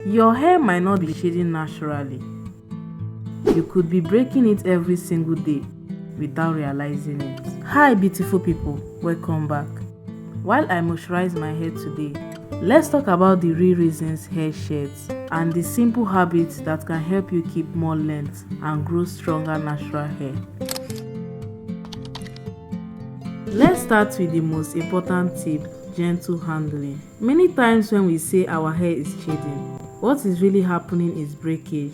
Your hair might not be shedding naturally. You could be breaking it every single day without realizing it. Hi beautiful people, welcome back. While I moisturize my hair today, let's talk about the real reasons hair sheds and the simple habits that can help you keep more length and grow stronger natural hair. Let's start with the most important tip: gentle handling. Many times when we say our hair is shedding, what is really happening is breakage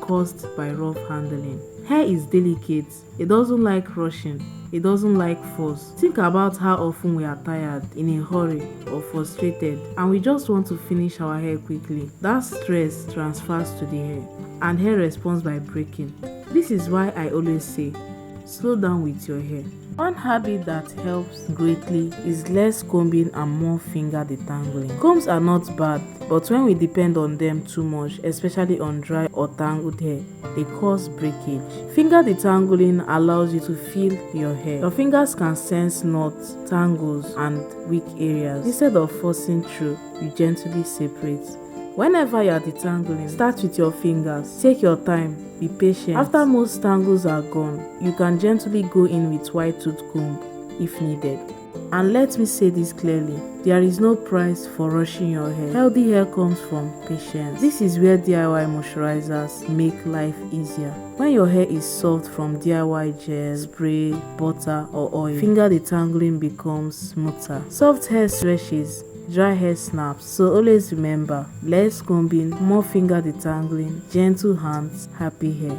caused by rough handling. Hair is delicate, it doesn't like rushing, it doesn't like force. Think about how often we are tired, in a hurry, or frustrated, and we just want to finish our hair quickly. That stress transfers to the hair, and hair responds by breaking. This is why I always say, slow down with your hair. One habit that helps greatly is less combing and more finger detangling. Combs are not bad, but when we depend on them too much, especially on dry or tangled hair, they cause breakage. Finger detangling allows you to feel your hair. Your fingers can sense knots, tangles, and weak areas. Instead of forcing through, you gently separate. Whenever you are detangling, start with your fingers. Take your time, be patient. After most tangles are gone, you can gently go in with white tooth comb if needed. And let me say this clearly, there is no price for rushing your hair. Healthy hair comes from patience. This is where DIY moisturizers make life easier. When your hair is soft from DIY gel, spray, butter or oil, finger detangling becomes smoother. Soft hair stretches, dry hair snaps. So always remember, less combing, more finger detangling, gentle hands, happy hair.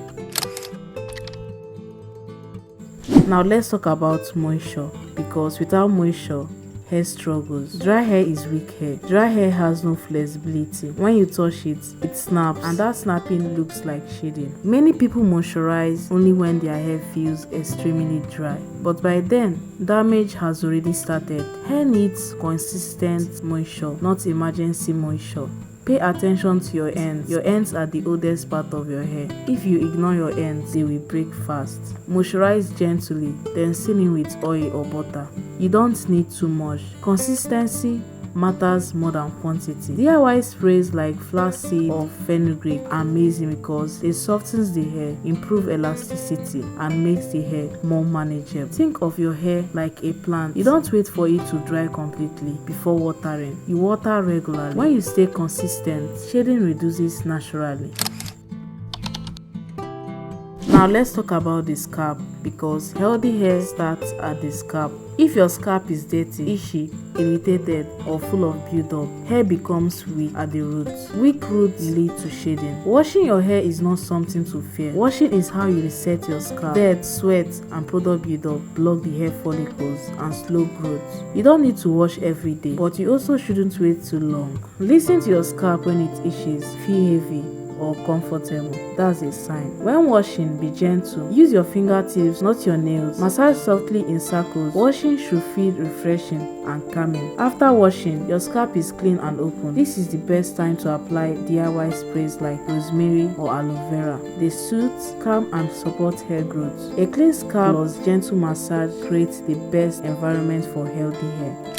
Now let's talk about moisture, because without moisture, hair struggles. Dry hair is weak hair. Dry hair has no flexibility. When you touch it, it snaps, and that snapping looks like shedding. Many people moisturize only when their hair feels extremely dry, but by then, damage has already started. Hair needs consistent moisture, not emergency moisture. Pay attention to your ends. Your ends are the oldest part of your hair. If you ignore your ends, they will break fast. Moisturize gently, then seal in with oil or butter. You don't need too much. Consistency matters more than quantity. DIY sprays like flaxseed or fenugreek are amazing because it softens the hair, improves elasticity, and makes the hair more manageable. Think of your hair like a plant. You don't wait for it to dry completely before watering. You water regularly. When you stay consistent, shedding reduces naturally. Now let's talk about the scalp, because healthy hair starts at the scalp. If your scalp is dirty, itchy, irritated, or full of build-up, hair becomes weak at the roots. Weak roots lead to shedding. Washing your hair is not something to fear. Washing is how you reset your scalp. Dirt, sweat, and product build-up block the hair follicles and slow growth. You don't need to wash every day, but you also shouldn't wait too long. Listen to your scalp when it itches, feel heavy, or comfortable. That's a sign. When washing, be gentle. Use your fingertips, not your nails. Massage softly in circles. Washing should feel refreshing and calming. After washing, your scalp is clean and open. This is the best time to apply DIY sprays like rosemary or aloe vera. They soothe, calm, and support hair growth. A clean scalp plus gentle massage creates the best environment for healthy hair.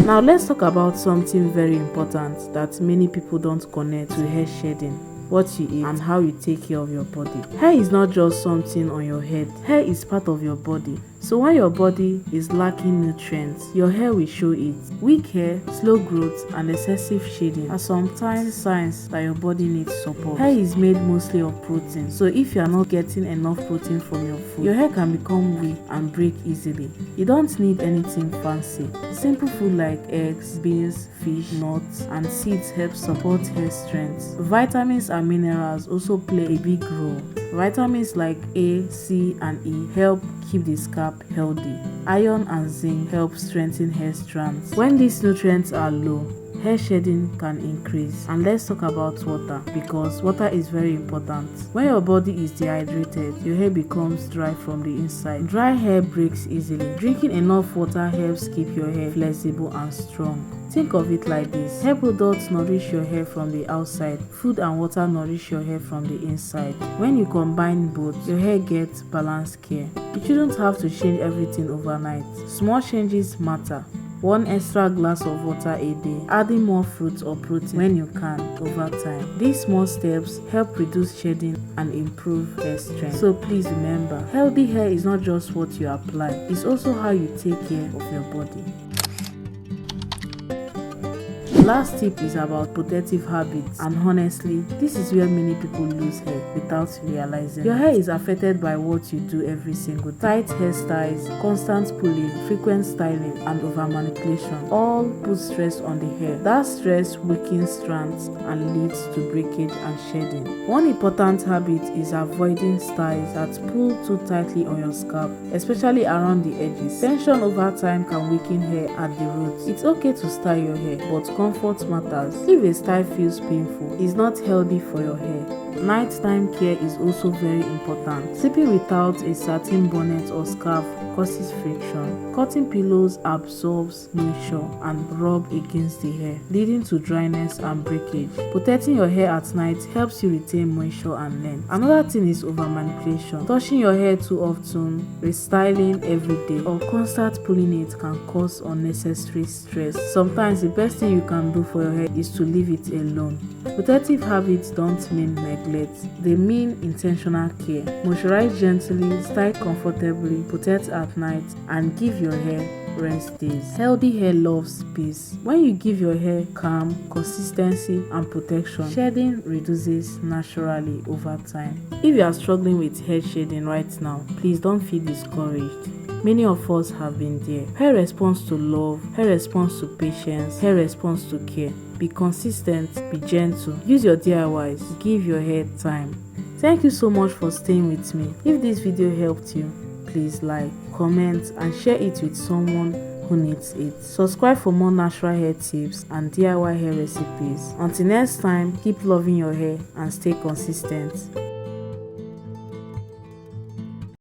Now let's talk about something very important that many people don't connect to hair shedding: what you eat and how you take care of your body. Hair is not just something on your head. Hair is part of your body. So when your body is lacking nutrients, your hair will show it. Weak hair, slow growth, and excessive shedding are sometimes signs that your body needs support. Hair is made mostly of protein, so if you are not getting enough protein from your food, your hair can become weak and break easily. You don't need anything fancy. Simple food like eggs, beans, fish, nuts, and seeds help support hair strength. Vitamins and minerals also play a big role. Vitamins like A, C, and E help keep the scalp healthy. Iron and zinc help strengthen hair strands. When these nutrients are low, hair shedding can increase. And let's talk about water, because water is very important. When your body is dehydrated, your hair becomes dry from the inside. Dry hair breaks easily. Drinking enough water helps keep your hair flexible and strong. Think of it like this: hair products nourish your hair from the outside, food and water nourish your hair from the inside. When you combine both, your hair gets balanced care. You shouldn't have to change everything overnight. Small changes matter. 1 extra glass of water a day, adding more fruits or protein when you can over time. These small steps help reduce shedding and improve hair strength. So please remember, healthy hair is not just what you apply, it's also how you take care of your body. Last tip is about protective habits, and honestly, this is where many people lose hair without realizing. Your hair is affected by what you do every single day. Tight hairstyles, constant pulling, frequent styling, and over manipulation all put stress on the hair. That stress weakens strands and leads to breakage and shedding. One important habit is avoiding styles that pull too tightly on your scalp, especially around the edges. Tension over time can weaken hair at the roots. It's okay to style your hair, but comfort matters. If a style feels painful, it's not healthy for your hair. Nighttime care is also very important. Sleeping without a satin bonnet or scarf causes friction. Cotton pillows absorbs moisture and rub against the hair, leading to dryness and breakage. Protecting your hair at night helps you retain moisture and length. Another thing is over manipulation. Touching your hair too often, restyling every day, or constant pulling it can cause unnecessary stress. Sometimes the best thing you can do for your hair is to leave it alone. Protective habits don't mean neglect, they mean intentional care. Moisturize gently, style comfortably, protect at night, and give your hair rest days. Healthy hair loves peace. When you give your hair calm, consistency, and protection, shedding reduces naturally over time. If you are struggling with hair shedding right now, please don't feel discouraged. Many of us have been there. Hair responds to love, hair responds to patience, hair responds to care. Be consistent, be gentle, use your DIYs, give your hair time. Thank you so much for staying with me. If this video helped you, please like, comment, and share it with someone who needs it. Subscribe for more natural hair tips and DIY hair recipes. Until next time, keep loving your hair and stay consistent.